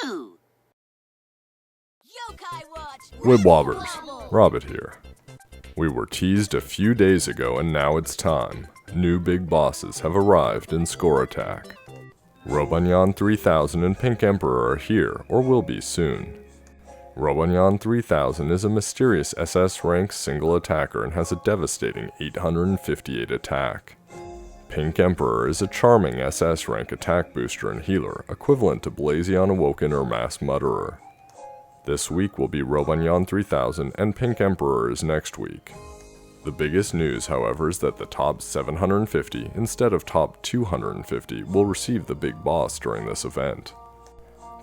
2. Yo-Kai Watch Wib Wibble Wobbers, Wobble. Robbett here. We were teased a few days ago and now it's time. New big bosses have arrived in Score Attack. Robonyan 3000 and Pink Emperor are here, or will be soon. Robonyan 3000 is a mysterious SS rank single attacker and has a devastating 858 attack. Pink Emperor is a charming SS rank attack booster and healer, equivalent to Blazion Awoken or Mass Mutterer. This week will be Robonyan 3000 and Pink Emperor is next week. The biggest news, however, is that the top 750, instead of top 250, will receive the big boss during this event.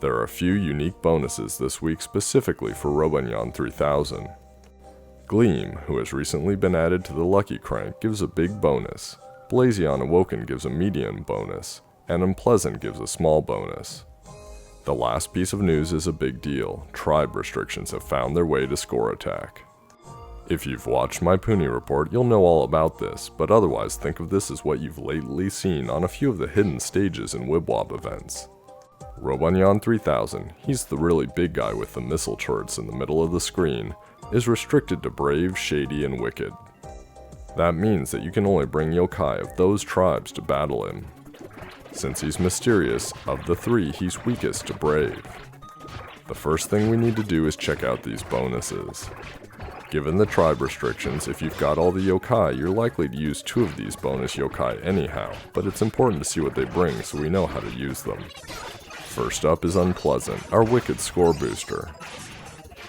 There are a few unique bonuses this week specifically for Robonyan 3000. Gleam, who has recently been added to the Lucky Crank, gives a big bonus. Blazion Awoken gives a medium bonus, and Unpleasant gives a small bonus. The last piece of news is a big deal. Tribe restrictions have found their way to Score Attack. If you've watched my Puni report, you'll know all about this, but otherwise think of this as what you've lately seen on a few of the hidden stages in Wib Wob events. Robonyan 3000, he's the really big guy with the missile turrets in the middle of the screen, is restricted to Brave, Shady, and Wicked. That means that you can only bring yokai of those tribes to battle him. Since he's mysterious, of the three, he's weakest to Brave. The first thing we need to do is check out these bonuses. Given the tribe restrictions, if you've got all the yokai, you're likely to use 2 of these bonus yokai anyhow, but it's important to see what they bring so we know how to use them. First up is Unpleasant, our wicked score booster.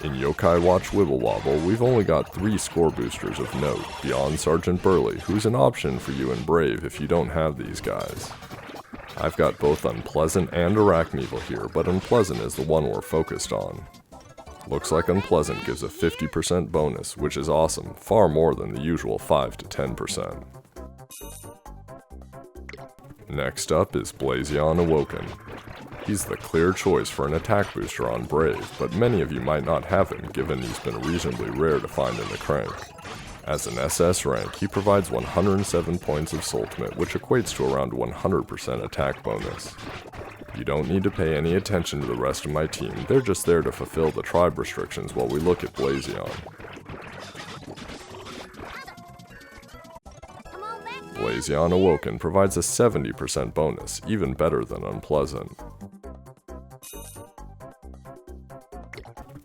In Yo-Kai Watch Wibble Wobble, we've only got 3 score boosters of note, beyond Sergeant Burley, who's an option for you in Brave if you don't have these guys. I've got both Unpleasant and Arachneval here, but Unpleasant is the one we're focused on. Looks like Unpleasant gives a 50% bonus, which is awesome, far more than the usual 5 to 10%. Next up is Blazion Awoken. He's the clear choice for an attack booster on Brave, but many of you might not have him given he's been reasonably rare to find in the crank. As an SS rank, he provides 107 points of Ultimate, which equates to around 100% attack bonus. You don't need to pay any attention to the rest of my team, they're just there to fulfill the tribe restrictions while we look at Blazion. Blazion Awoken provides a 70% bonus, even better than Unpleasant.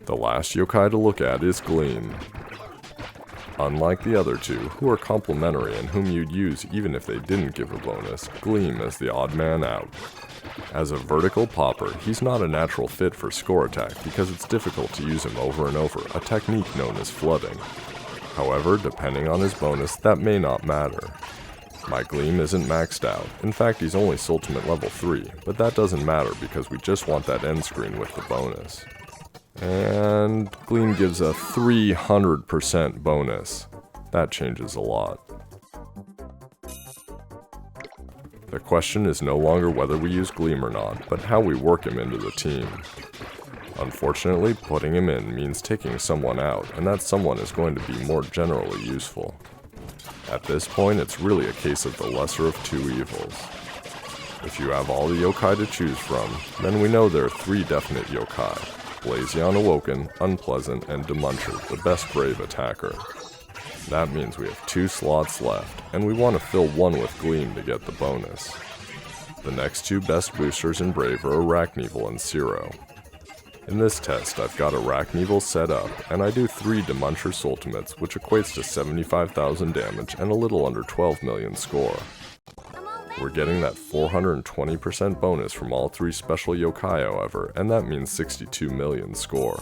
The last yokai to look at is Gleam. Unlike the other two, who are complementary and whom you'd use even if they didn't give a bonus, Gleam is the odd man out. As a vertical popper, he's not a natural fit for Score Attack because it's difficult to use him over and over, a technique known as flooding. However, depending on his bonus, that may not matter. My Gleam isn't maxed out, in fact he's only Ultimate level 3, but that doesn't matter because we just want that end screen with the bonus. And Gleam gives a 300% bonus. That changes a lot. The question is no longer whether we use Gleam or not, but how we work him into the team. Unfortunately, putting him in means taking someone out, and that someone is going to be more generally useful. At this point, it's really a case of the lesser of 2 evils. If you have all the yokai to choose from, then we know there are 3 definite yokai: Blazion Awoken, Unpleasant, and Demuncher, the best Brave attacker. That means we have 2 slots left, and we want to fill one with Gleam to get the bonus. The next 2 best boosters in Brave are Arachneval and Zero. In this test, I've got Arachneval set up, and I do 3 Demuncher Ultimates, which equates to 75,000 damage and a little under 12 million score. We're getting that 420% bonus from all 3 special yokai, however, and that means 62 million score.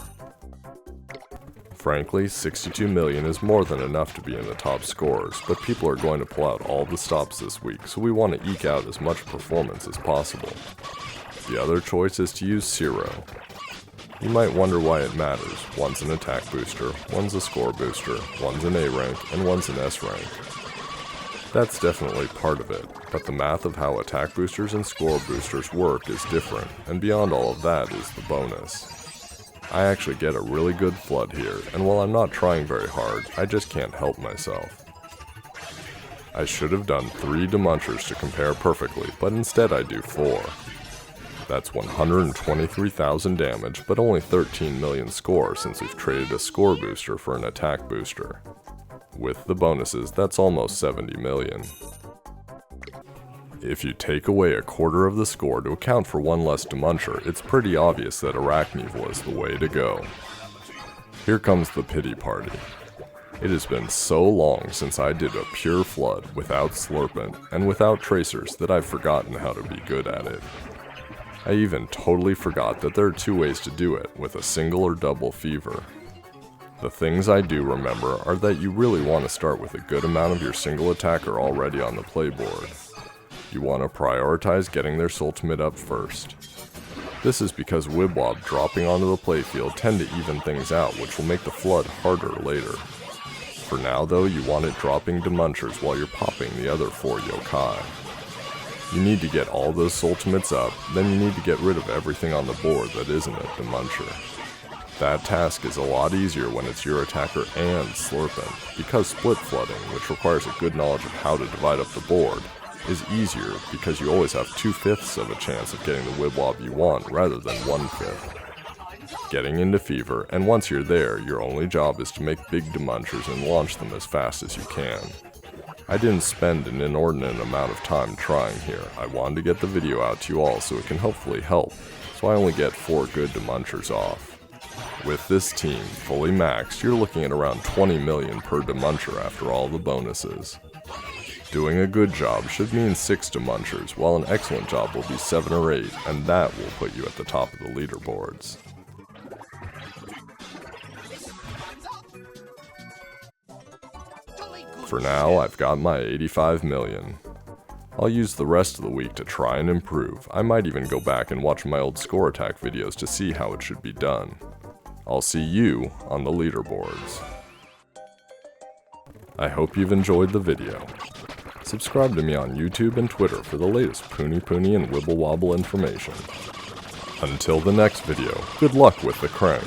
Frankly, 62 million is more than enough to be in the top scores, but people are going to pull out all the stops this week, so we want to eke out as much performance as possible. The other choice is to use Zero. You might wonder why it matters. One's an attack booster, one's a score booster, one's an A rank, and one's an S rank. That's definitely part of it, but the math of how attack boosters and score boosters work is different, and beyond all of that is the bonus. I actually get a really good flood here, and while I'm not trying very hard, I just can't help myself. I should have done 3 Demunchers to compare perfectly, but instead I do 4. That's 123,000 damage, but only 13 million score since we've traded a score booster for an attack booster. With the bonuses, that's almost 70 million. If you take away a quarter of the score to account for one less Demuncher, it's pretty obvious that Arachneval is the way to go. Here comes the pity party. It has been so long since I did a pure flood without Slurpent and without tracers that I've forgotten how to be good at it. I even totally forgot that there are two ways to do it, with a single or double fever. The things I do remember are that you really want to start with a good amount of your single attacker already on the playboard. You want to prioritize getting their Sultimate up first. This is because Wib Wob dropping onto the playfield tend to even things out, which will make the flood harder later. For now though, you want it dropping Demunchers while you're popping the other 4 Yo-Kai. You need to get all those Sultimates up, then you need to get rid of everything on the board that isn't a Demuncher. That task is a lot easier when it's your attacker and Slurpent, because split flooding, which requires a good knowledge of how to divide up the board, is easier because you always have 2/5 of a chance of getting the Wib Wob you want rather than 1/5. Getting into fever, and once you're there, your only job is to make big Demunchers and launch them as fast as you can. I didn't spend an inordinate amount of time trying here. I wanted to get the video out to you all so it can hopefully help, so I only get 4 good Demunchers off. With this team fully maxed, you're looking at around 20 million per Demuncher after all the bonuses. Doing a good job should mean 6 Demunchers, while an excellent job will be 7 or 8, and that will put you at the top of the leaderboards. For now, I've got my 85 million. I'll use the rest of the week to try and improve. I might even go back and watch my old score attack videos to see how it should be done. I'll see you on the leaderboards. I hope you've enjoyed the video. Subscribe to me on YouTube and Twitter for the latest Puni and Wibble Wobble information. Until the next video, good luck with the crank.